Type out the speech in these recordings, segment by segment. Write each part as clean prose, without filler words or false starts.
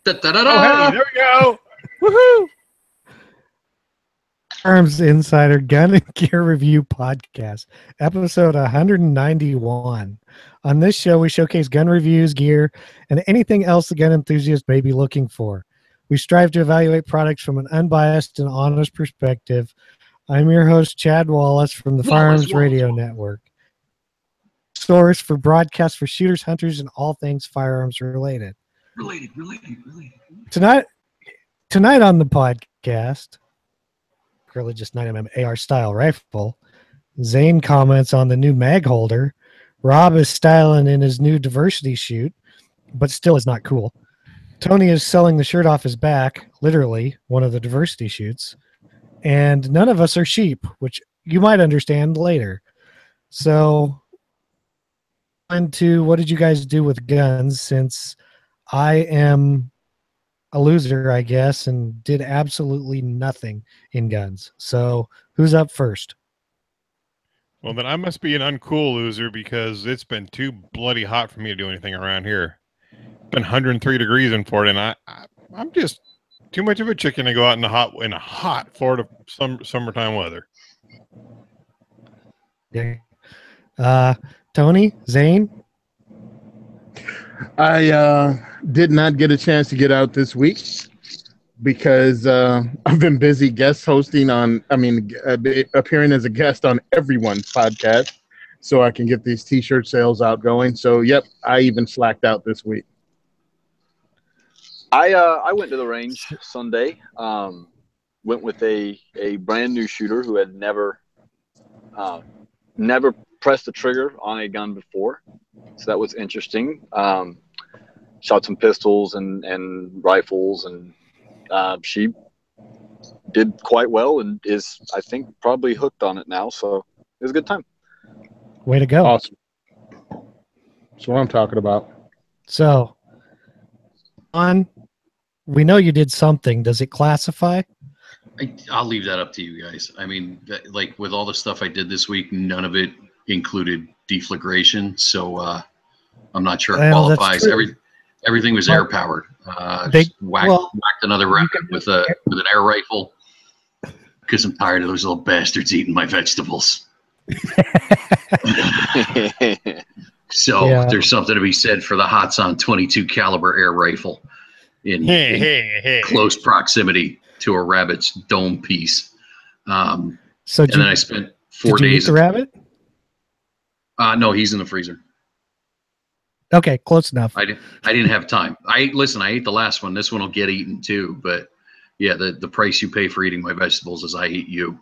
Da-da-da-da! Oh, hey, there we go. Woohoo! Firearms Insider Gun and Gear Review Podcast, episode 191. On this show, we showcase gun reviews, gear, and anything else the gun enthusiast may be looking for. We strive to evaluate products from an unbiased and honest perspective. I'm your host, Chad Wallace from the Firearms Radio Network, source for broadcasts for shooters, hunters, and all things firearms related. Related. Tonight on the podcast, Just 9mm AR style rifle. Zane comments on the new mag holder. Rob is styling in his new diversity shoot, but still is not cool. Tony is selling the shirt off his back, literally one of the diversity shoots. And none of us are sheep, which you might understand later. So, on to what did you guys do with guns, since I am a loser, I guess, and did absolutely nothing in guns. So who's up first? Well, then I must be an uncool loser because it's been too bloody hot for me to do anything around here. It's been 103 degrees in Florida, and I'm just too much of a chicken to go out in a hot Florida summertime weather. Yeah. Tony, Zane? I did not get a chance to get out this week because I've been busy appearing as a guest on everyone's podcast so I can get these t-shirt sales out going. So, yep, I even slacked out this week. I went to the range Sunday, went with a brand new shooter who had never pressed the trigger on a gun before. So that was interesting. Shot some pistols and rifles, and she did quite well and is, I think, probably hooked on it now. So it was a good time. Way to go. Awesome. That's what I'm talking about. So, we know you did something. Does it classify? I'll leave that up to you guys. I mean, like with all the stuff I did this week, none of it included deflagration. So I'm not sure it qualifies. Everything was air powered. Just whacked another rabbit with an air rifle because I'm tired of those little bastards eating my vegetables. So there's something to be said for the Hotson 22 caliber air rifle in close proximity to a rabbit's dome piece. Then I spent 4 days. Did you eat the rabbit? No, he's in the freezer. Okay, close enough. I didn't have time. I ate the last one. This one will get eaten too. But yeah, the price you pay for eating my vegetables is I eat you.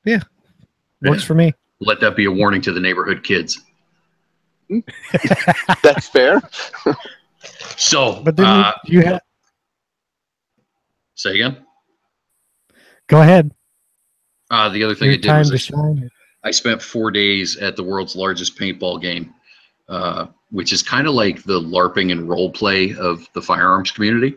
Yeah, works for me. Let that be a warning to the neighborhood kids. That's fair. So, but then you have. Say again. Go ahead. The other thing I did was I spent 4 days at the world's largest paintball game, which is kind of like the LARPing and role play of the firearms community,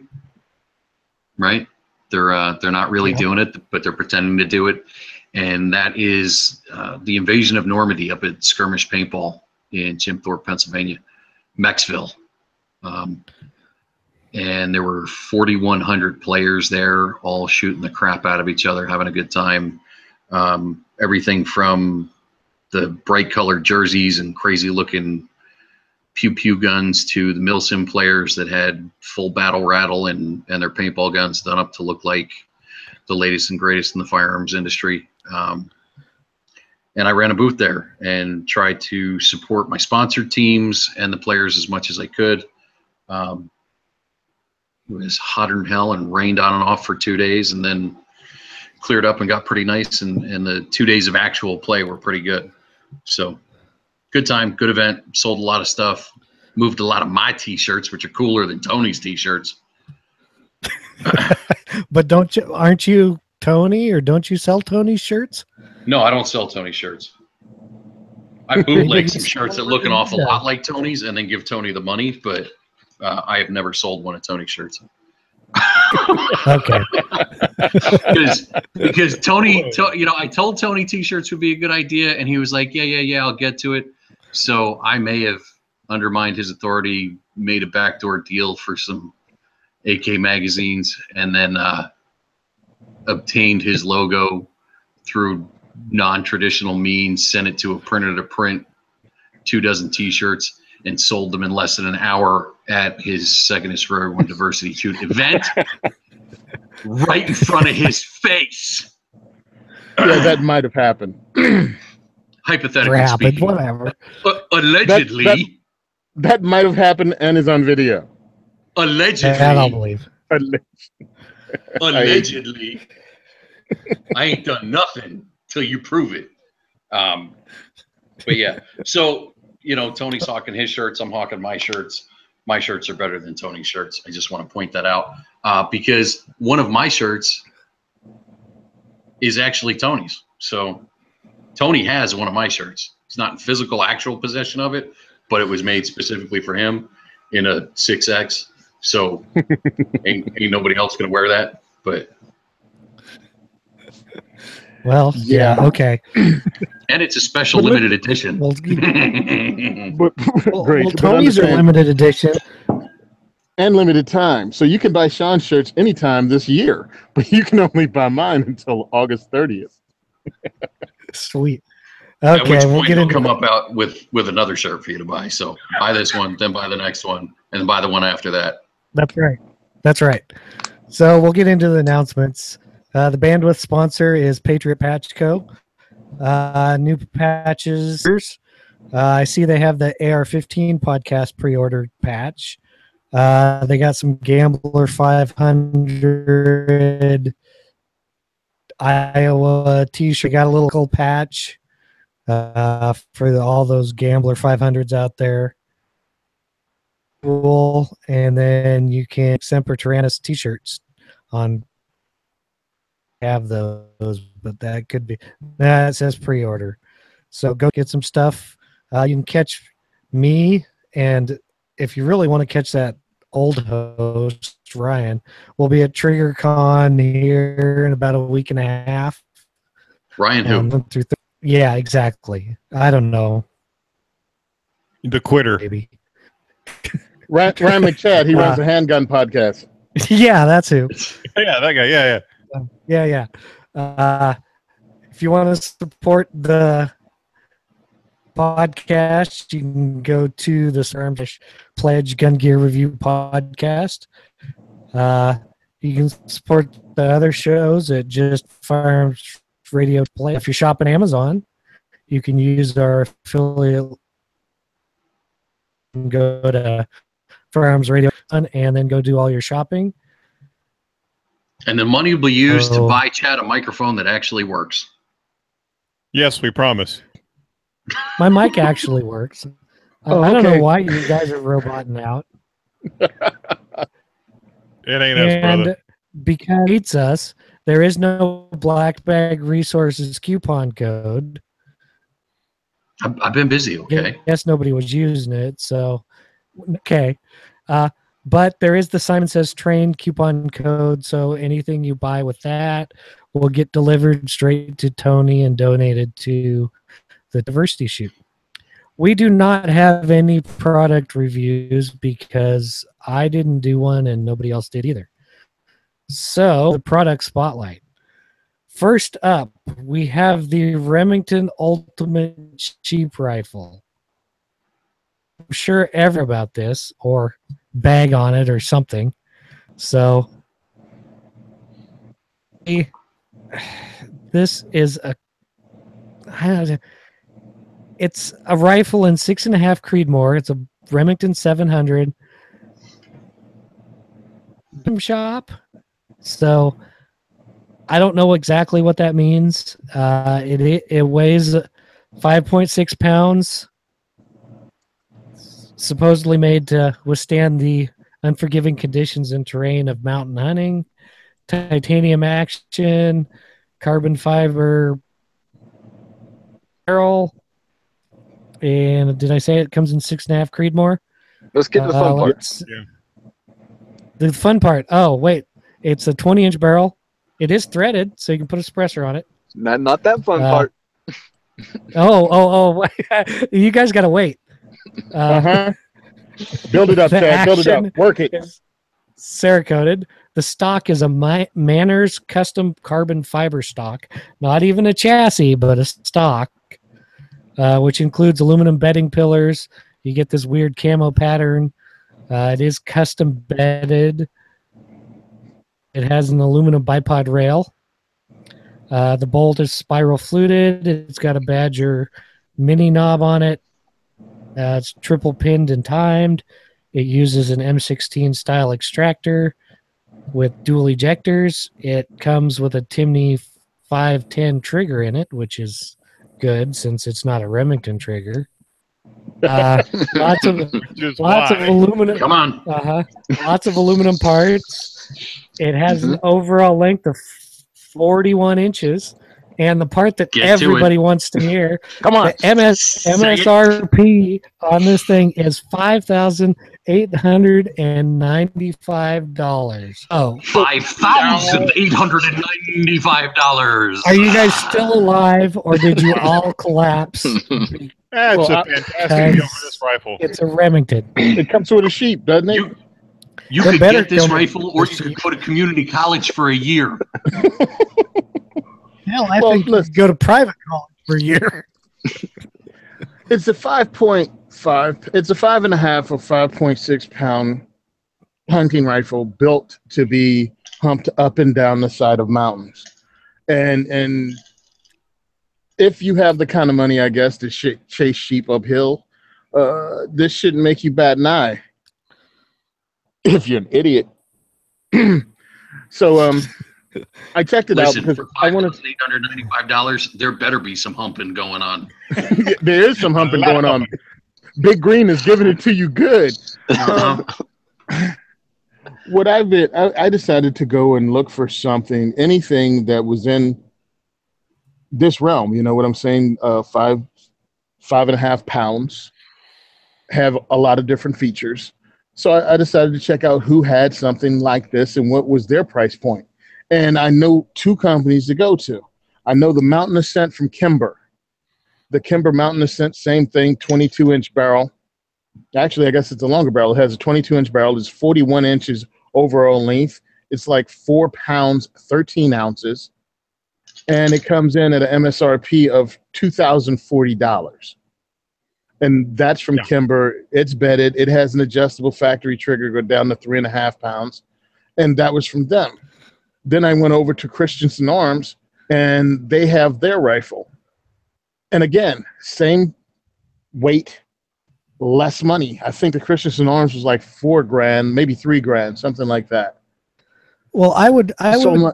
right? They're not really doing it, but they're pretending to do it, and that is the invasion of Normandy up at Skirmish Paintball in Jim Thorpe, Pennsylvania, Mexville. And there were 4,100 players there, all shooting the crap out of each other, having a good time. Everything from the bright colored jerseys and crazy looking pew guns to the milsim players that had full battle rattle and their paintball guns done up to look like the latest and greatest in the firearms industry. And I ran a booth there and tried to support my sponsored teams and the players as much as I could. It was hotter than hell and rained on and off for 2 days, and then cleared up and got pretty nice. And the 2 days of actual play were pretty good. So good time, good event. Sold a lot of stuff. Moved a lot of my T-shirts, which are cooler than Tony's T-shirts. But aren't you Tony, or don't you sell Tony's shirts? No, I don't sell Tony's shirts. I bootleg some shirts that look an awful lot like Tony's and then give Tony the money, but I have never sold one of Tony's shirts. Okay. Because Tony, I told Tony T-shirts would be a good idea, and he was like, yeah, I'll get to it. So I may have undermined his authority, made a backdoor deal for some AK magazines, and then obtained his logo through non-traditional means, sent it to a printer to print 24 t-shirts, and sold them in less than an hour at his Second is for Everyone Diversity Shoot event right in front of his face. Yeah, that might have happened. Hypothetically speaking. Whatever. Allegedly. That might have happened and is on video. Allegedly. That I'll believe. Allegedly. I ain't done nothing till you prove it. But yeah, so, you know, Tony's hawking his shirts. I'm hawking my shirts. My shirts are better than Tony's shirts. I just want to point that out because one of my shirts is actually Tony's. So Tony has one of my shirts. He's not in physical, actual possession of it, but it was made specifically for him in a 6X. So ain't nobody else going to wear that, but. Well, yeah, okay. And it's a special limited edition. Well, Great. Tony's are limited edition. And limited time. So you can buy Sean's shirts anytime this year, but you can only buy mine until August 30th. Sweet. At which Okay, we'll point get he'll into come up out with another shirt for you to buy. So buy this one, then buy the next one, and then buy the one after that. That's right. That's right. So we'll get into the announcements. The bandwidth sponsor is Patriot Patch Co. New patches. I see they have the AR-15 podcast pre-ordered patch. They got some Gambler 500 Iowa t-shirt. Got a little cool patch for all those Gambler 500s out there. Cool. And then you can Semper Tyrannis t-shirts on. Have those, but that could be that says pre-order. So go get some stuff. You can catch me, and if you really want to catch that old host Ryan, we'll be at TriggerCon here in about a week and a half. Ryan who? Yeah, exactly. I don't know. The quitter. Maybe. Ryan McChad, he runs a handgun podcast. Yeah, that's who. Yeah, that guy. Yeah. Yeah. If you want to support the podcast, you can go to the Firearms Pledge Gun Gear Review podcast. You can support the other shows at just Firearms Radio Play. If you're shopping Amazon, you can use our affiliate and go to Firearms Radio and then go do all your shopping. And the money will be used to buy Chad a microphone that actually works. Yes, we promise. My mic actually works. I don't know why you guys are roboting out. It ain't us, brother. Because it hates us, there is no Black Bag Resources coupon code. I've been busy, okay? Yes, nobody was using it, so okay. But there is the Simon Says Train coupon code, so anything you buy with that will get delivered straight to Tony and donated to the diversity shoot. We do not have any product reviews because I didn't do one and nobody else did either. So, the product spotlight. First up, we have the Remington Ultimate Sheep Rifle. I'm sure ever about this or bag on it or something. So this is it's a rifle in 6.5 Creedmoor. It's a Remington 700 shop. So I don't know exactly what that means. It weighs 5.6 pounds. Supposedly made to withstand the unforgiving conditions and terrain of mountain hunting, titanium action, carbon fiber barrel, and did I say it comes in 6.5 Creedmoor? Let's get to the fun part. The fun part. Oh, wait. It's a 20-inch barrel. It is threaded, so you can put a suppressor on it. Not that fun part. Oh. You guys got to wait. Build it up, Chad. Build it up. Work it. Cerakoted. The stock is a Manners custom carbon fiber stock, not even a chassis, but a stock, which includes aluminum bedding pillars. You get this weird camo pattern. It is custom bedded. It has an aluminum bipod rail. The bolt is spiral fluted. It's got a Badger mini knob on it. It's triple pinned and timed. It uses an M16 style extractor with dual ejectors. It comes with a Timney 510 trigger in it, which is good since it's not a Remington trigger. Lots of aluminum. Come on. Lots of aluminum parts. It has an overall length of 41 inches. And the part that everybody wants to hear, come on, the MSRP on this thing is $5,895. Oh, $5,895. Are you guys still alive, or did you all collapse? That's a fantastic deal for this rifle. It's a Remington. It comes with a sheep, doesn't it? You could get this rifle, or you could go to community college for a year. Hell, I think you could go to private college for a year. It's a 5.5. It's a 5.5 or 5.6 pound hunting rifle built to be humped up and down the side of mountains, and if you have the kind of money, I guess, to chase sheep uphill, this shouldn't make you bat an eye. If you're an idiot. So I checked it out because I wanted $895. There better be some humping going on. There is some humping going on. Big Green is giving it to you good. What I decided to go and look for anything that was in this realm. You know what I'm saying? 5.5 pounds, have a lot of different features. So I decided to check out who had something like this and what was their price point. And I know two companies to go to. I know the Mountain Ascent from Kimber. The Kimber Mountain Ascent, same thing, 22-inch barrel. Actually, I guess it's a longer barrel. It has a 22-inch barrel. It's 41 inches overall length. It's like 4 pounds, 13 ounces. And it comes in at an MSRP of $2,040. And that's from Kimber. It's bedded. It has an adjustable factory trigger, go down to 3.5 pounds. And that was from them. Then I went over to Christensen Arms, and they have their rifle. And again, same weight, less money. I think the Christensen Arms was like $4,000, maybe $3,000, something like that. Well, I would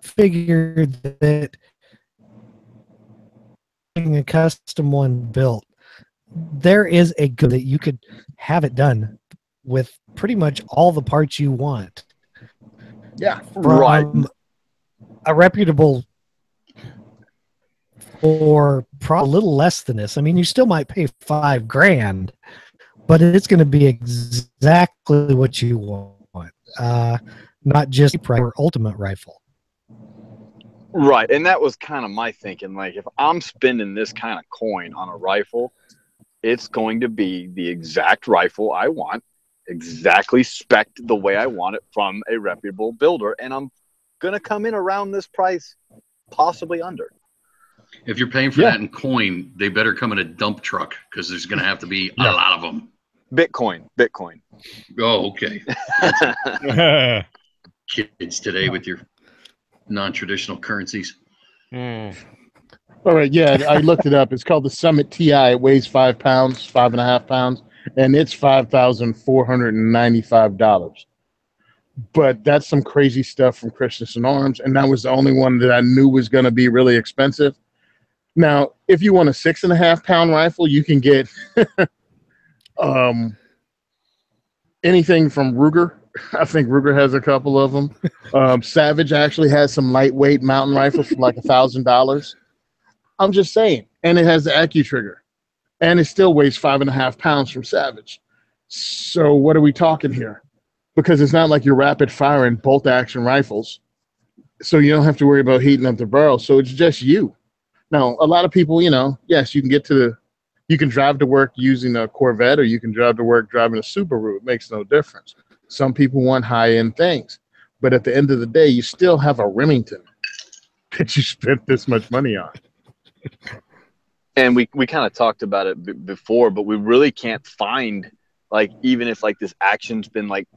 figure that a custom one built, there is a good that you could have it done with pretty much all the parts you want. Yeah, right. A reputable or a little less than this. I mean, you still might pay $5,000, but it's going to be exactly what you want. Not just your ultimate rifle. Right, and that was kind of my thinking. Like, if I'm spending this kind of coin on a rifle, it's going to be the exact rifle I want, exactly spec'd the way I want it from a reputable builder, and I'm going to come in around this price, possibly under. If you're paying for that in coin, they better come in a dump truck because there's going to have to be a lot of them. Bitcoin. Oh, okay. Kids today with your non-traditional currencies. All right, yeah, I looked it up. It's called the Summit TI. It weighs 5 pounds, 5.5 pounds, and it's $5,495. But that's some crazy stuff from Christensen Arms, and that was the only one that I knew was going to be really expensive. Now, if you want a 6.5 pound rifle, you can get anything from Ruger. I think Ruger has a couple of them. Savage actually has some lightweight mountain rifle for like $1,000. I'm just saying. And it has the Accu trigger. And it still weighs 5.5 pounds from Savage. So what are we talking here? Because it's not like you're rapid firing bolt action rifles. So you don't have to worry about heating up the barrel. So it's just you. Now, a lot of people, yes, you can drive to work using a Corvette, or you can drive to work driving a Subaru. It makes no difference. Some people want high-end things. But at the end of the day, you still have a Remington that you spent this much money on. And we kind of talked about it before, but we really can't find, like, even if like this action's been like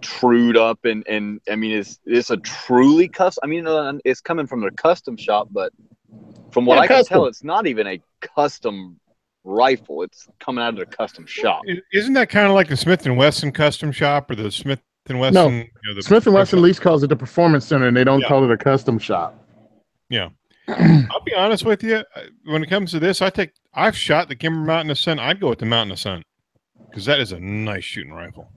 trued up and I mean, it's a truly custom. I mean, it's coming from a custom shop, but from what I can tell, it's not even a custom rifle. It's coming out of a custom shop. Isn't that kind of like the Smith & Wesson custom shop or the Smith & Wesson? No, you know, the Smith & Wesson at least calls it the Performance Center, and they don't call it a custom shop. Yeah. I'll be honest with you. When it comes to this, I've shot the Kimber Mountain Ascent. I'd go with the Mountain Ascent because that is a nice shooting rifle.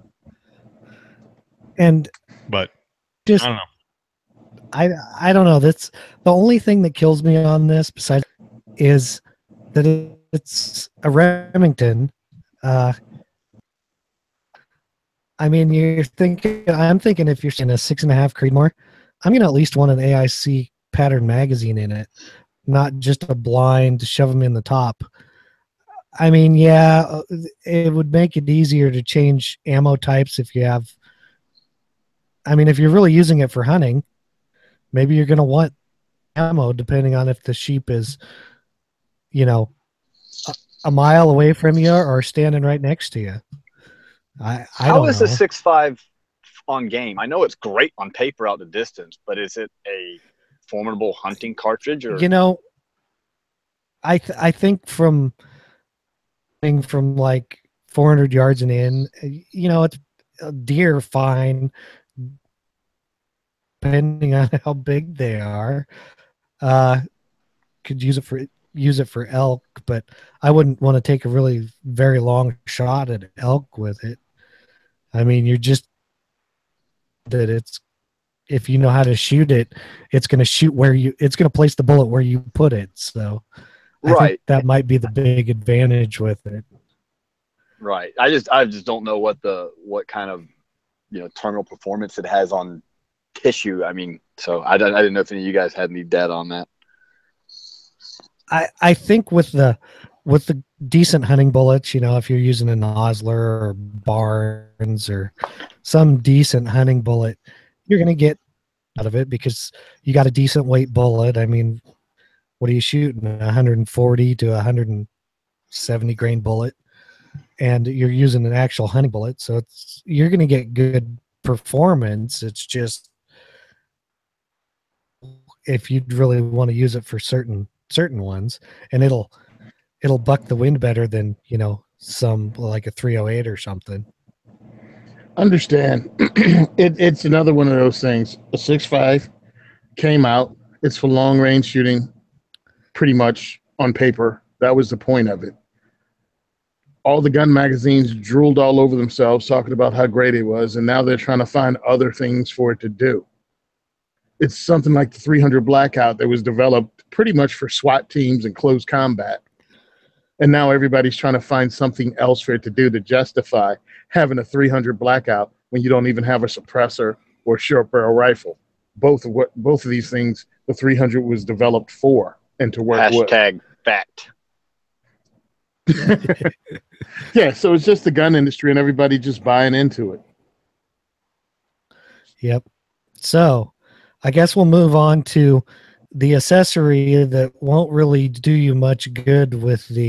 But just, I don't know. I don't know. That's the only thing that kills me on this, besides, is that it's a Remington. I mean, I'm thinking if you're in a 6.5 Creedmoor, I'm gonna at least want an AIC pattern magazine in it, not just a blind shove them in the top. I mean, yeah, it would make it easier to change ammo types if you have. I mean, if you're really using it for hunting, maybe you're going to want ammo depending on if the sheep is, you know, a mile away from you or standing right next to you. How is the 6.5 on game? I know it's great on paper out the distance, but is it a formidable hunting cartridge? Or you know, I think from like 400 yards and in, you know, it's a deer fine. Depending on how big they are, could use it for elk, but I wouldn't want to take a really very long shot at elk with it. I mean, if you know how to shoot it, it's going to shoot it's going to place the bullet where you put it. So I think that might be the big advantage with it. Right. I just don't know what kind of, you know, terminal performance it has on tissue. I mean, so I didn't know if any of you guys had any data on that. I think with the decent hunting bullets, you know, if you're using an Osler or Barnes or some decent hunting bullet, you're going to get out of it because you got a decent weight bullet. I mean, what are you shooting? 140 to 170 grain bullet, and you're using an actual hunting bullet, so you're going to get good performance. It's just if you'd really want to use it for certain ones, and it'll buck the wind better than, you know, some like a 308 or something. Understand. It's another one of those things. A 6.5 came out. It's for long range shooting, pretty much on paper. That was the point of it. All the gun magazines drooled all over themselves talking about how great it was, and now they're trying to find other things for it to do. It's something like the 300 Blackout that was developed pretty much for SWAT teams and close combat. And now everybody's trying to find something else for it to do to justify having a 300 Blackout when you don't even have a suppressor or a short barrel rifle. Both of these things, the 300 was developed for and to work with. Hashtag fact. Yeah, so it's just the gun industry and everybody just buying into it. Yep. So I guess we'll move on to the accessory that won't really do you much good because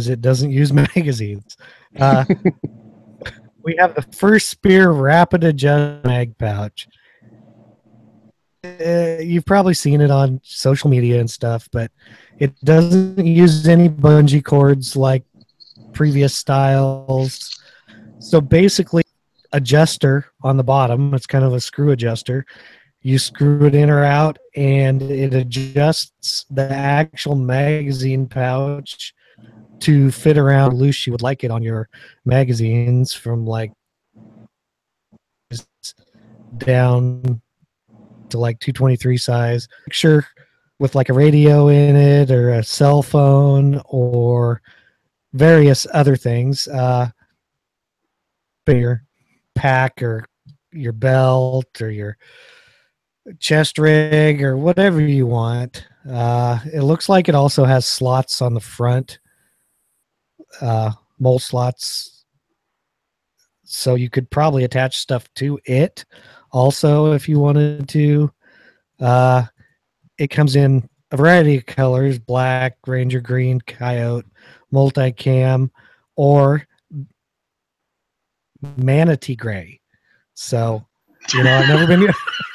it doesn't use magazines. We have the First Spear Rapid Adjust Mag Pouch. You've probably seen it on social media and stuff, but it doesn't use any bungee cords like previous styles. So basically, adjuster on the bottom. It's kind of a screw adjuster. You screw it in or out, and it adjusts the actual magazine pouch to fit around loose you would like it on your magazines, from like down to like 223 size. Picture with like a radio in it or a cell phone or various other things. Your pack or your belt or your chest rig or whatever you want. It looks like it also has slots on the front, mole slots. So you could probably attach stuff to it also if you wanted to. It comes in a variety of colors: black, ranger green, coyote, multicam, or manatee gray. So, I've never been.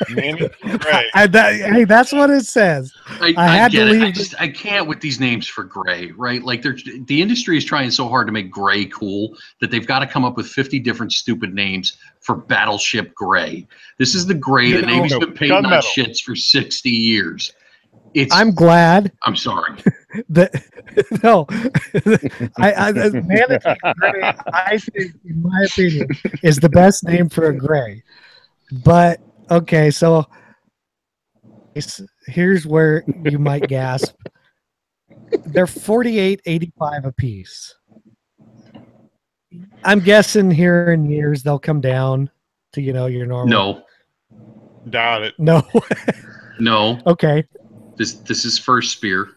Hey, that's what it says. I get it. I can't with these names for gray, right? Like the industry is trying so hard to make gray cool that they've got to come up with 50 different stupid names for battleship gray. This is the gray that Navy's been painting on shits for 60 years. I'm glad. I'm sorry. No, manatee gray, I think, in my opinion, is the best name for a gray. But okay, so here's where you might gasp. They're $48.85 a piece. I'm guessing here in years they'll come down to your normal. No, doubt it. No. No. Okay. This is first spear.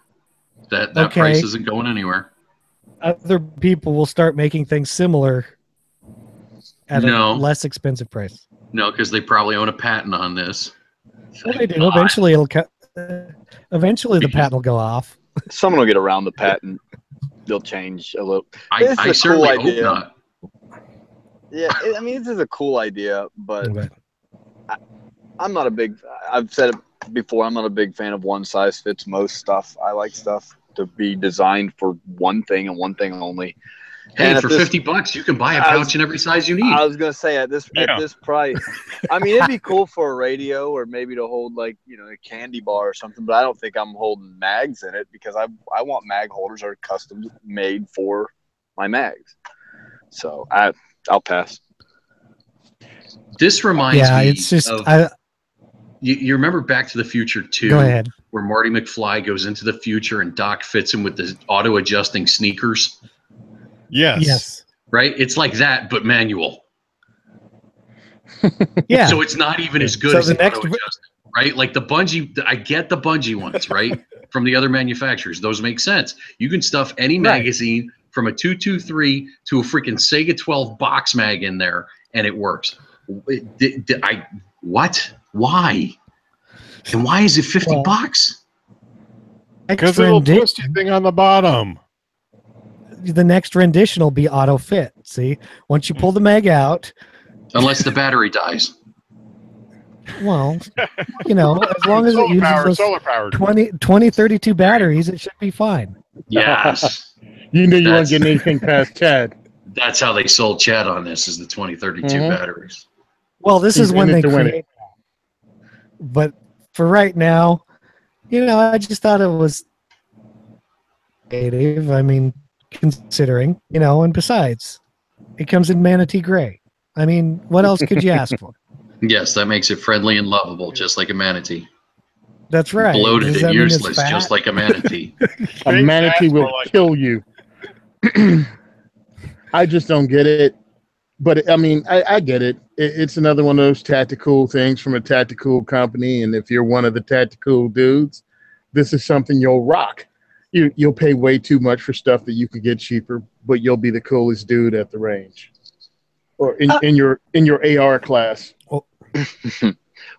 That okay. Price isn't going anywhere. Other people will start making things similar at a less expensive price. No, because they probably own a patent on this. Well, they do. Eventually, eventually the patent will go off. Someone will get around the patent. They'll change a little. I certainly hope not. Yeah, I mean, this is a cool idea, but I'm not a big. I've said it before. I'm not a big fan of one size fits most stuff. I like stuff to be designed for one thing and one thing only. Hey, and for $50, you can buy a pouch in every size you need. I was gonna say at this price, I mean, it'd be cool for a radio or maybe to hold like a candy bar or something. But I don't think I'm holding mags in it because I want mag holders that are custom made for my mags. So I'll pass. This reminds me. It's just you remember Back to the Future 2? Go ahead. Where Marty McFly goes into the future and Doc fits him with the auto-adjusting sneakers. Yes. Right? It's like that, but manual. Yeah. So it's not even as good as the auto-adjusting, right? Like the bungee, I get the bungee ones, right? From the other manufacturers. Those make sense. You can stuff any magazine from a 223 to a freaking Sega 12 box mag in there, and it works. What? Why? And why is it $50? Because it'll twist your thing on the bottom. The next rendition will be auto fit. See, once you pull the mag out, unless the battery dies. Well, as long as it uses those 2032 batteries, it should be fine. Yes. You knew you weren't getting anything past Chad. That's how they sold Chad on this, is the 2032 batteries. Well, this is when they create. But for right now, I just thought it was creative. I mean, considering, and besides, it comes in manatee gray. I mean, what else could you ask for? Yes, that makes it friendly and lovable, just like a manatee. That's right. Bloated and useless, just like a manatee. A manatee will kill you. I just don't get it. But, I mean, I get it. It's another one of those tactical things from a tactical company, and if you're one of the tactical dudes, this is something you'll rock. You'll pay way too much for stuff that you could get cheaper, but you'll be the coolest dude at the range or in your AR class.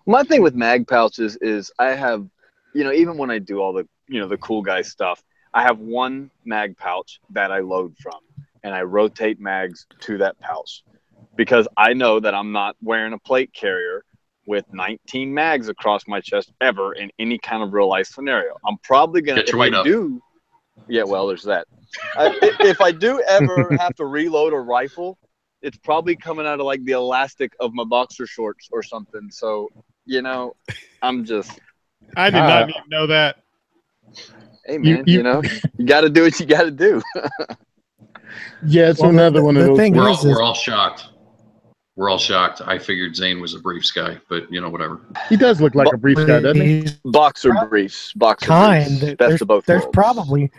My thing with mag pouches is I have, even when I do all the, the cool guy stuff, I have one mag pouch that I load from, and I rotate mags to that pouch because I know that I'm not wearing a plate carrier with 19 mags across my chest ever in any kind of real life scenario. I'm probably going to, if I do, yeah, well, there's that. If I do ever have to reload a rifle, it's probably coming out of like the elastic of my boxer shorts or something. So, I'm just. I did not even know that. Hey, man, you got to do what you got to do. Yeah, it's another one of those. We're all shocked. We're all shocked. I figured Zane was a briefs guy, but whatever. He does look like a briefs guy, doesn't he? Boxer briefs. Best of both there's worlds. Probably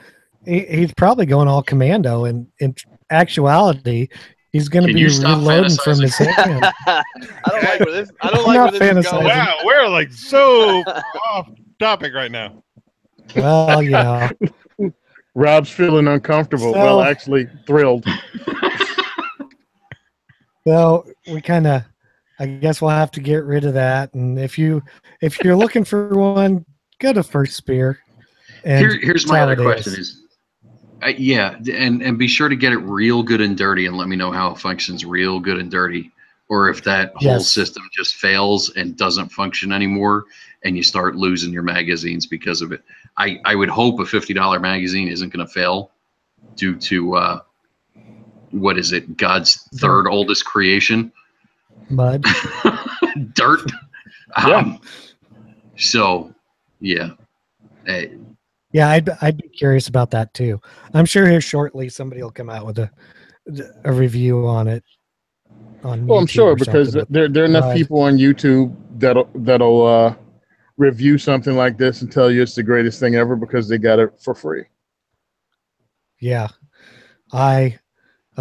he's probably going all commando, and in actuality, he's going to be reloading from his hand. I don't like where this. I don't like where this is going. Wow, we're like so off topic right now. Well, Rob's feeling uncomfortable. Well, actually thrilled. So we kind of, I guess we'll have to get rid of that. And if you're looking for one, go to First Spear. And Here's my other question is, and be sure to get it real good and dirty, and let me know how it functions real good and dirty, or if that whole system just fails and doesn't function anymore, and you start losing your magazines because of it. I would hope a $50 magazine isn't going to fail due to what is it? God's third oldest creation, mud, dirt. So, yeah. Yeah, I'd be curious about that too. I'm sure here shortly somebody will come out with a review on it. Well, I'm sure because there are enough people on YouTube that'll review something like this and tell you it's the greatest thing ever because they got it for free. Yeah,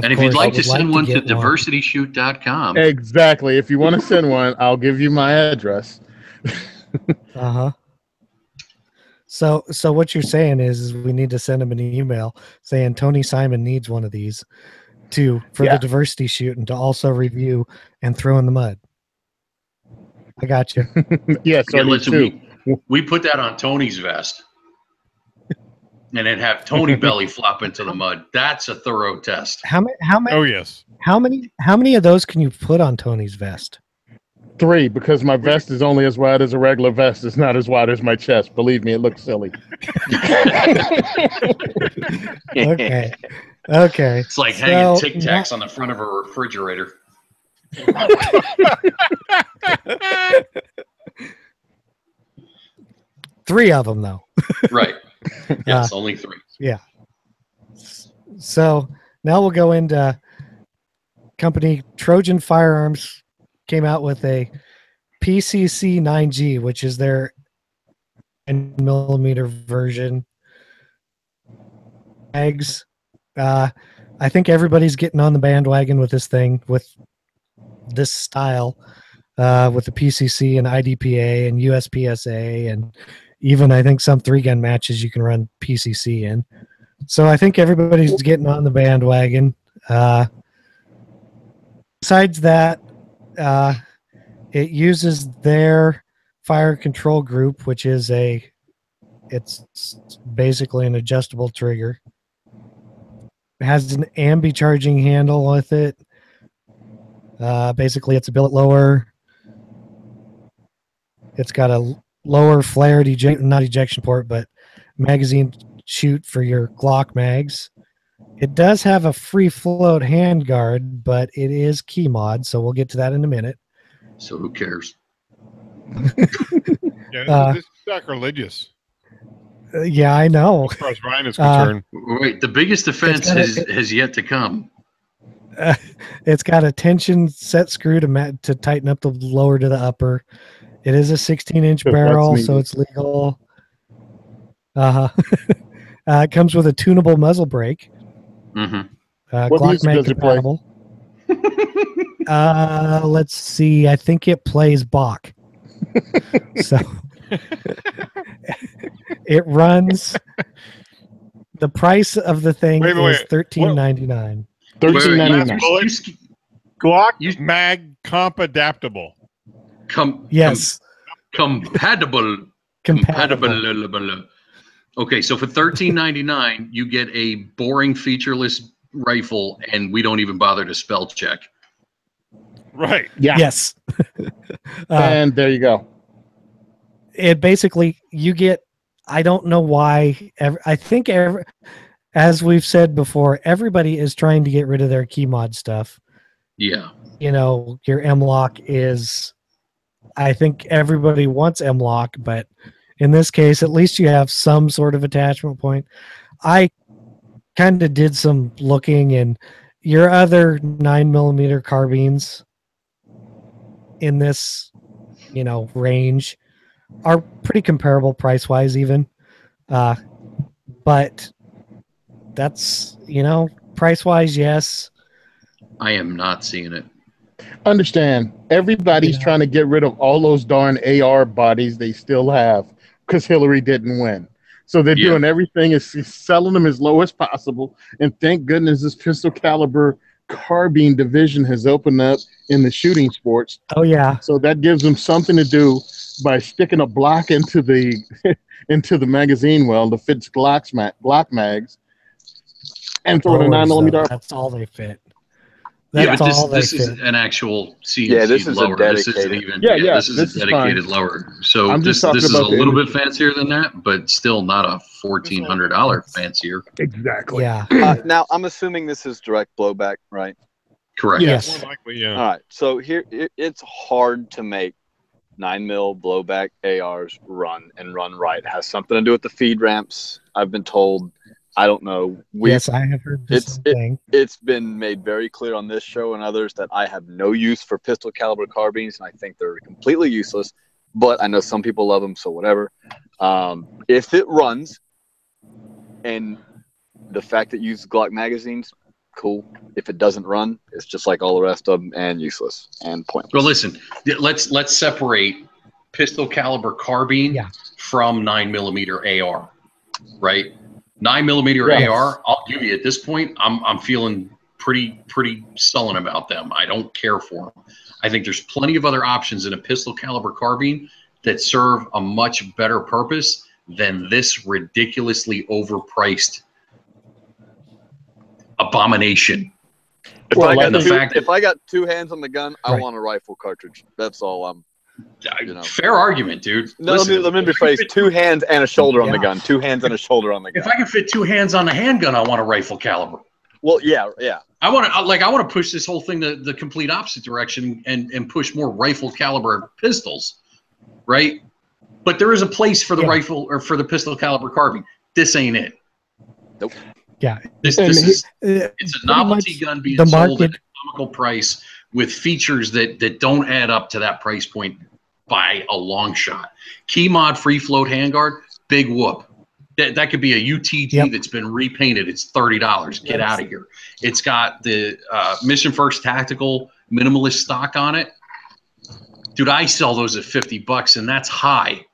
and if you'd like to send one to diversityshoot.com. Exactly. If you want to send one, I'll give you my address. So what you're saying is we need to send him an email saying Tony Simon needs one of these for the diversity shoot and to also review and throw in the mud. I got you. Yes, listen, we put that on Tony's vest. And then have Tony belly flop into the mud. That's a thorough test. How many? Oh yes. How many of those can you put on Tony's vest? 3, because my vest is only as wide as a regular vest. It's not as wide as my chest. Believe me, it looks silly. Okay. It's like hanging Tic Tacs on the front of a refrigerator. 3 of them, though. Right. Yes, only 3. Yeah. So now we'll go into company Trojan Firearms came out with a PCC 9G, which is their 9mm version. Eggs. I think everybody's getting on the bandwagon with this thing, with this style, with the PCC and IDPA and USPSA, and even I think some 3-gun matches you can run PCC in. So I think everybody's getting on the bandwagon. Besides that, it uses their fire control group, which is it's basically an adjustable trigger. It has an ambi charging handle with it. Basically, it's a billet lower. It's got a lower flared not ejection port, but magazine chute for your Glock mags. It does have a free float handguard, but it is key mod, so we'll get to that in a minute. So who cares? Yeah, this is sacrilegious. Yeah, I know. As far as Ryan is concerned. Wait, the biggest offense has yet to come. It's got a tension set screw to tighten up the lower to the upper. It is a 16-inch barrel, so it's legal. It comes with a tunable muzzle brake. Glock mag compatible. Let's see. I think it plays Bach. So it runs. The price of the thing is $13.99. $13.99. Glock mag comp adaptable. Yes. Compatible. Okay, so for $13.99, you get a boring featureless rifle, and we don't even bother to spell check. Right. Yeah. Yes. And there you go. It basically, you get, I don't know why, I think as we've said before, everybody is trying to get rid of their key mod stuff. Yeah. You know, your M-Lock is, I think everybody wants M-Lock, but in this case, at least you have some sort of attachment point. I kind of did some looking, and your other 9mm carbines in this, range are pretty comparable price-wise even. But that's, price-wise, yes. I am not seeing it. Understand, everybody's trying to get rid of all those darn AR bodies they still have because Hillary didn't win. So they're doing everything is selling them as low as possible. And thank goodness this pistol caliber carbine division has opened up in the shooting sports. Oh yeah. So that gives them something to do by sticking a block into the into the magazine well that fits Glock mags, and throwing a 9mm. That's all they fit. Yeah, That's but all this they is fit. an actual CNC Yeah, this is a lower. This isn't dedicated. even. Yeah, Yeah, this is this a is dedicated fine. lower. So I'm this just talking is a about the little image. bit fancier than that, but still not a $1,400 fancier. Exactly. Yeah. Now, I'm assuming this is direct blowback, right? Correct. Yes. More likely, yeah. All right. So here, it's hard to make 9mm blowback ARs run right. It has something to do with the feed ramps, I've been told. I don't know. Yes, I have heard the same thing. It's been made very clear on this show and others that I have no use for pistol caliber carbines, and I think they're completely useless. But I know some people love them, so whatever. If it runs, and the fact that it uses Glock magazines, cool. If it doesn't run, it's just like all the rest of them and useless and pointless. Well, listen, let's separate pistol caliber carbine from 9mm AR, right? 9mm AR, I'll give you at this point, I'm feeling pretty sullen about them. I don't care for them. I think there's plenty of other options in a pistol caliber carbine that serve a much better purpose than this ridiculously overpriced abomination. If I got two hands on the gun, I want a rifle cartridge. That's all I'm. Fair argument, dude. No, listen, let me rephrase: 2 hands and a shoulder on the gun. 2 hands and a shoulder on the gun. If I can fit 2 hands on the handgun, I want a rifle caliber. Well, yeah. I want to push this whole thing the complete opposite direction and push more rifle caliber pistols, right? But there is a place for the rifle or for the pistol caliber carbine. This ain't it. Nope. Yeah. It's a novelty gun being sold at a comical price with features that don't add up to that price point by a long shot. Key mod free float handguard, big whoop. That could be a UTT that's been repainted. It's $30. Get out of here. It's got the Mission First Tactical minimalist stock on it. Dude, I sell those at $50, and that's high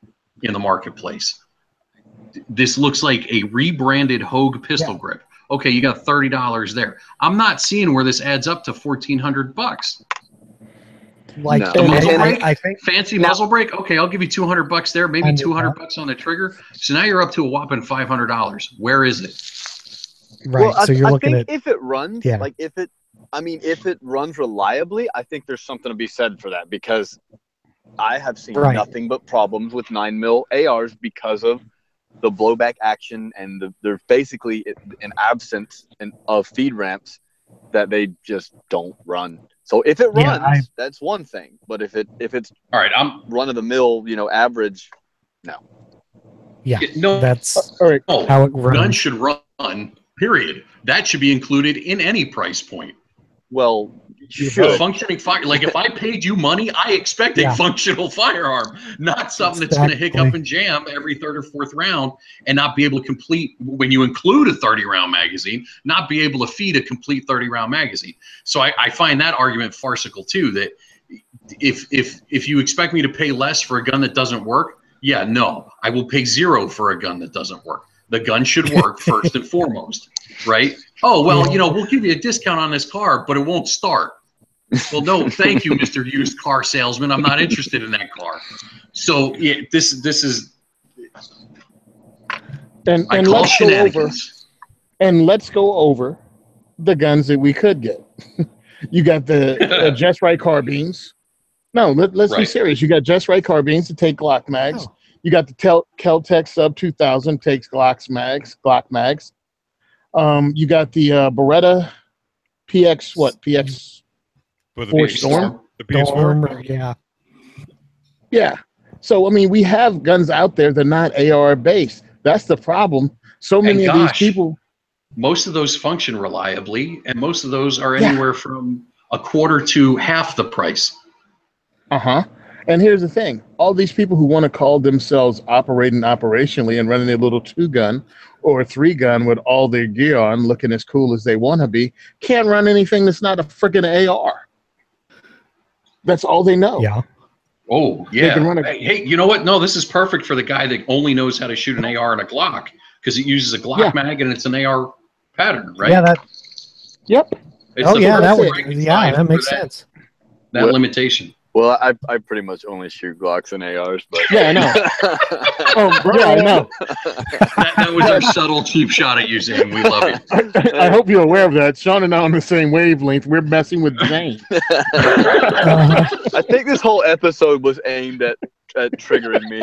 in the marketplace. This looks like a rebranded Hogue pistol grip. Okay, you got $30 there. I'm not seeing where this adds up to $1,400. Like the muzzle brake, I think fancy muzzle brake. Okay, I'll give you $200 there, maybe $200 on the trigger. So now you're up to a whopping $500. Where is it? Right. Well, so you're looking at if it runs, like if it runs reliably, I think there's something to be said for that, because I have seen nothing but problems with 9mm ARs because of the blowback action, and there's basically an absence of feed ramps that they just don't run. So if it runs, that's one thing. But if it's all right, I'm run of the mill, average, no. Yeah, no, that's all right. How it runs. Guns should run. Period. That should be included in any price point. Well, functioning fire. Like if I paid you money, I expect a functional firearm, not something that's going to hiccup and jam every third or fourth round and not be able to complete, when you include a 30-round magazine, not be able to feed a complete 30-round magazine. So I find that argument farcical too. That if you expect me to pay less for a gun that doesn't work, no, I will pay $0 for a gun that doesn't work. The gun should work first and foremost, right? Oh, well, we'll give you a discount on this car, but it won't start. Well, no, thank you, Mr. Used Car Salesman. I'm not interested in that car. So this is and let's go over the guns that we could get. You got the Just Right carbines. No, let's be serious. You got Just Right carbines to take Glock mags. Oh. You got the Kel-Tec Sub 2000 takes Glock mags. You got the Beretta PX, PX 4 Storm? The PS4? Yeah. So, we have guns out there that are not AR based. That's the problem. So many of these people. Most of those function reliably, and most of those are anywhere from a quarter to half the price. Uh-huh. And here's the thing. All these people who want to call themselves operating operationally and running a little 2-gun or a 3-gun with all their gear on, looking as cool as they want to be, can't run anything that's not a freaking AR. That's all they know. Yeah. Oh, yeah. Hey, you know what? No, this is perfect for the guy that only knows how to shoot an AR and a Glock, because it uses a Glock mag and it's an AR pattern, right? Yeah. Yep. It's Oh the yeah, that perfect would. size Yeah, that for makes sense. That limitation. Well, I pretty much only shoot Glocks and ARs, but Yeah, I know. Oh, yeah, I know. That was our subtle cheap shot at you, Zane. We love you. I hope you're aware of that. Sean and I are on the same wavelength. We're messing with Zane. I think this whole episode was aimed at triggering me.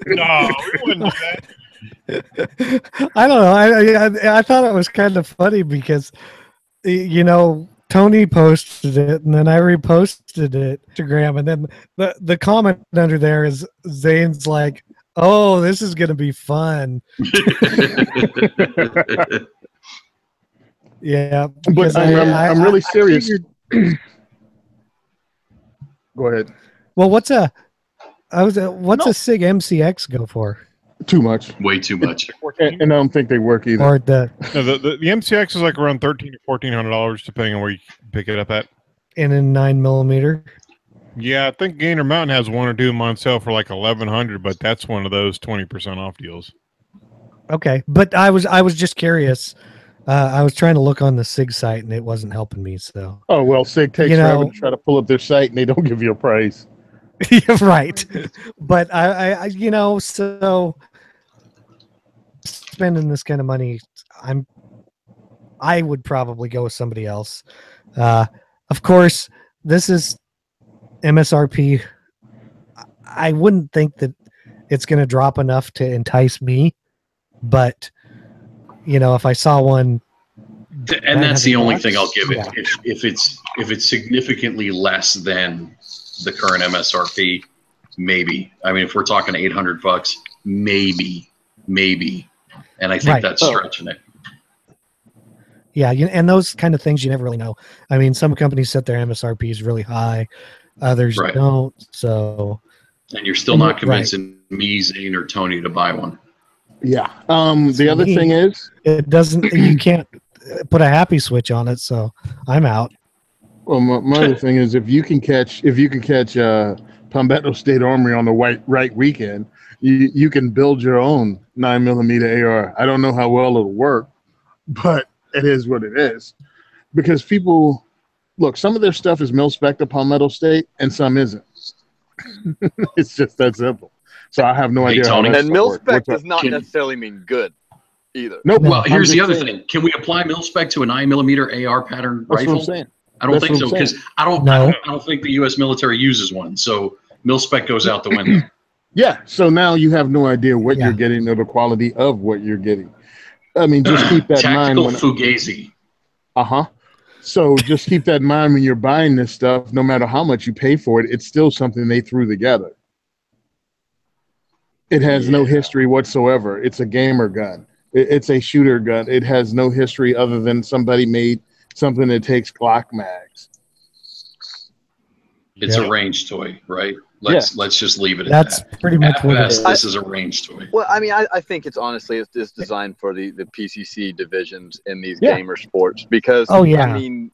No, we wouldn't do that. I don't know. I thought it was kind of funny because, you know, Tony posted it and then I reposted it to Instagram, and then the comment under there is Zane's like, "Oh, this is gonna be fun." Yeah, But I'm really serious. Go ahead. Well, what's a SIG MCX go for? Too much. Way too much. And I don't think they work either. Or the The MCX is like around $1,300 to $1,400 depending on where you pick it up at. in a 9mm. Yeah, I think Gainer Mountain has one or two of them on sale for like $1,100, but that's one of those 20% off deals. Okay, but I was just curious. I was trying to look on the SIG site and it wasn't helping me. So Oh well, SIG takes forever to try to pull up their site and they don't give you a price. right, but I so spending this kind of money, I would probably go with somebody else. Of course, this is MSRP. I wouldn't think that it's going to drop enough to entice me, but you know, if I saw one, and that's the only thing I'll give it. Yeah. If it's significantly less than the current MSRP, maybe. I mean, if we're talking $800, maybe, and I think Right. that's stretching it. Yeah, and those kind of things you never really know. I mean, some companies set their MSRPs really high, others Right. don't. So, And you're still not convincing me, Zane, or Tony to buy one. Yeah. The other thing is, it doesn't. You can't put a happy switch on it. So I'm out. well, my other thing is, if you can catch Palmetto State Armory on the right weekend, you can build your own 9mm AR. I don't know how well it'll work, but it is what it is. Because people look, some of their stuff is mil-spec to Palmetto State, and some isn't. It's just that simple. So I have no idea. Tony. How that And stuff mil-spec works. does not necessarily mean good either. Nope. Well, here's I'm the just other saying. thing. Can we apply mil-spec to a 9mm AR pattern That's rifle? what I'm saying. I don't That's think what so, I'm because I don't think the U.S. military uses one. So mil-spec goes out the window. Yeah. So now you have no idea what Yeah. you're getting or the quality of what you're getting. I mean, just keep that in mind. Tactical fugazi. So just keep that in mind when you're buying this stuff. No matter how much you pay for it, it's still something they threw together. It has no history whatsoever. It's a gamer gun. It's a shooter gun. It has no history other than somebody made something that takes Glock mags. It's a range toy, right? Let's just leave it at That's that. pretty much At what it best, is. this is a range toy. Well, I mean, I think it's honestly it's designed for the PCC divisions in these Yeah. gamer sports because Oh, yeah. I mean,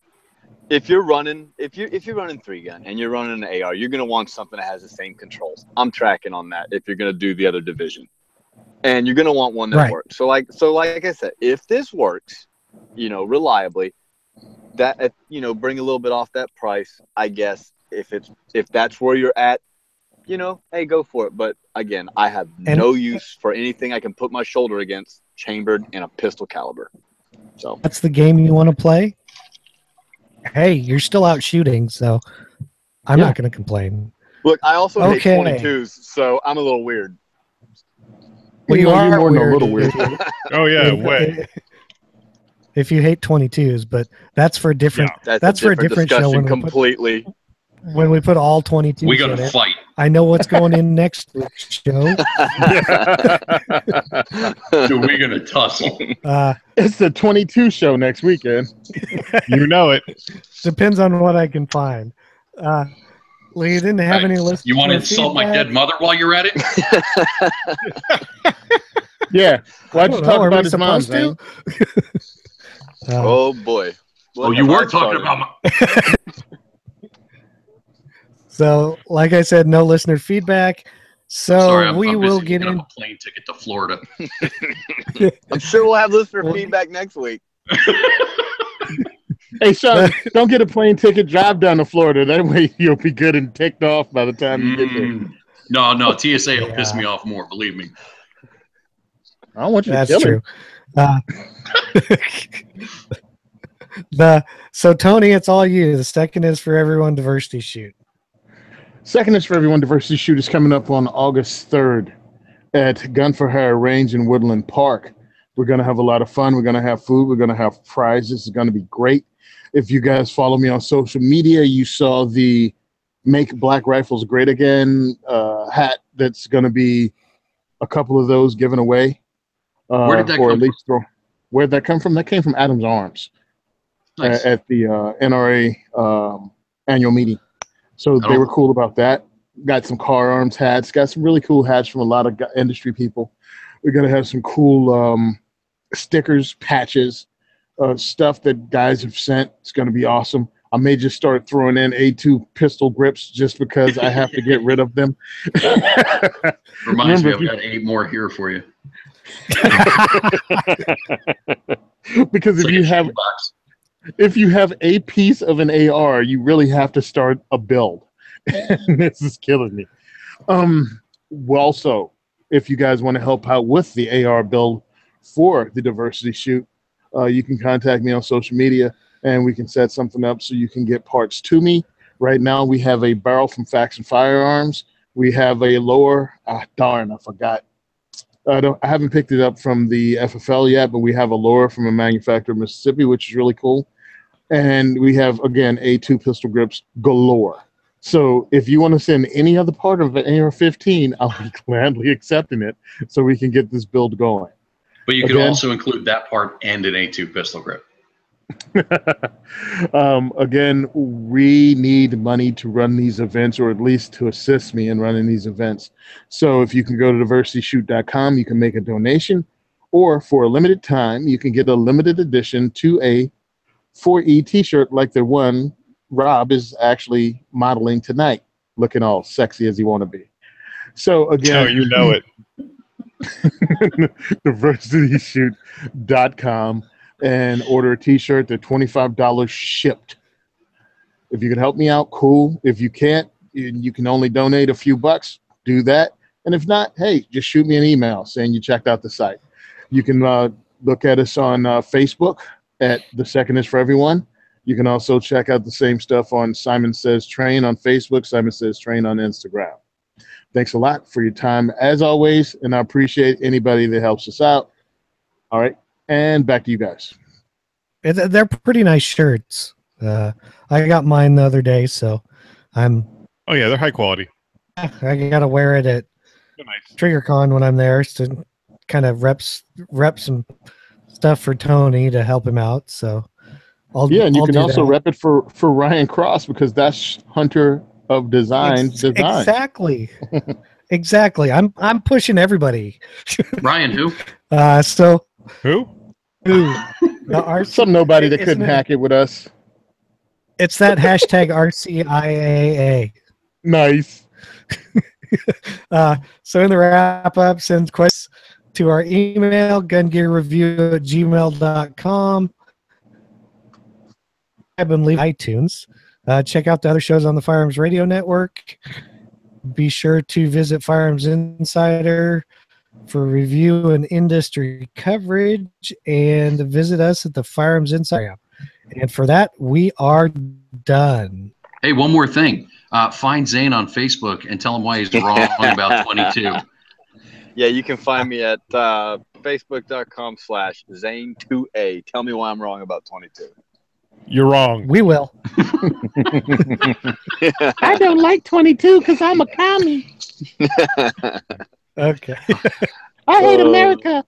if you're running 3-gun and you're running an AR, you're gonna want something that has the same controls. I'm tracking on that if you're gonna do the other division, and you're gonna want one that Right. works. So like I said, if this works, reliably, that bring a little bit off that price, I guess. If that's where you're at, hey, go for it. But again, I have no use for anything I can put my shoulder against chambered in a pistol caliber. So That's the game you want to play. Hey, you're still out shooting, so I'm not going to complain. look, I also hate Okay. 22s, so I'm a little weird. Well, you You're are more than a weird little weird. Oh, yeah, way. If you hate 22s, but that's for a different. That's, That's for a different show discussion when we put- completely. When we put all 22s, We got in to it. fight. I know what's going in next week's show. Dude, we're going to tussle. It's the 22 show next weekend. You know it. Depends on what I can find. Lee, you didn't have Right. any listeners. You want to insult my dead mother while you're at it? Yeah. Why'd you talk Are about we his mom, supposed Zane? to? Oh boy. Oh, you were talking about my... So, like I said, no listener feedback. So Sorry, I'm we busy will get looking in. up a plane ticket to Florida. I'm sure we'll have listener Well- feedback next week. Hey, Sean, don't get a plane ticket. Drive down to Florida. That way you'll be good and ticked off by the time you get there. No, TSA will piss me off more. Believe me. I don't want you to That's kill true. him. So Tony, it's all you. The second is for everyone diversity shoot. Second is for everyone diversity shoot is coming up on August 3rd at Gun for Hire Range in Woodland Park. We're going to have a lot of fun. We're going to have food. We're going to have prizes. It's going to be great. If you guys follow me on social media, you saw the Make Black Rifles Great Again hat that's going to be a couple of those given away. Where did that come from? Where'd that come from? That came from Adams Arms. Nice. At the NRA annual meeting. So they were cool about that. Got some car arms hats. Got some really cool hats from a lot of industry people. We're going to have some cool stickers, patches, stuff that guys have sent. It's going to be awesome. I may just start throwing in A2 pistol grips just because I have to get rid of them. Reminds me, I've got 8 more here for you. Because if you have a piece of an AR, you really have to start a build. This is killing me. Also, if you guys want to help out with the AR build for the diversity shoot, you can contact me on social media and we can set something up so you can get parts to me. Right now, we have a barrel from Faction Firearms. We have a lower. Darn, I forgot. I haven't picked it up from the FFL yet, but we have a lower from a manufacturer in Mississippi, which is really cool. And we have, again, A2 pistol grips galore. So if you want to send any other part of an AR-15, I'll be gladly accepting it so we can get this build going. But you could also include that part and an A2 pistol grip. Again, we need money to run these events, or at least to assist me in running these events. So if you can go to diversityshoot.com, you can make a donation, or for a limited time, you can get a limited edition 2A 4E t-shirt like the one Rob is actually modeling tonight, looking all sexy as you want to be. So again, you know it. diversityshoot.com and order a t-shirt. They're $25 shipped. If you can help me out, cool. If you can't, you can only donate a few bucks, do that. And if not, hey, just shoot me an email saying you checked out the site. You can look at us on Facebook at The Second Is For Everyone. You can also check out the same stuff on Simon Says Train on Facebook, Simon Says Train on Instagram. Thanks a lot for your time, as always, and I appreciate anybody that helps us out. All right, and back to you guys. They're pretty nice shirts. I got mine the other day, so I'm... Oh, yeah, they're high quality. I got to wear it at TriggerCon when I'm there to kind of rep some stuff for Tony to help him out, so... and you can also rep it for Ryan Cross, because that's Hunter of Design. Exactly. Exactly. I'm pushing everybody. Ryan who? Who? Some nobody that couldn't hack it with us. It's that hashtag RCIAA. Nice. So in the wrap up, send questions to our email, gungearreview@gmail.com. And leave iTunes. Check out the other shows on the Firearms Radio Network. Be sure to visit Firearms Insider for review and industry coverage, and visit us at the Firearms Insider app. And for that, we are done. Hey, one more thing. Find Zane on Facebook and tell him why he's wrong about 22. Yeah, you can find me at facebook.com/Zane2A. Tell me why I'm wrong about 22. You're wrong. We will. I don't like 22 because I'm a commie. Okay. I hate America.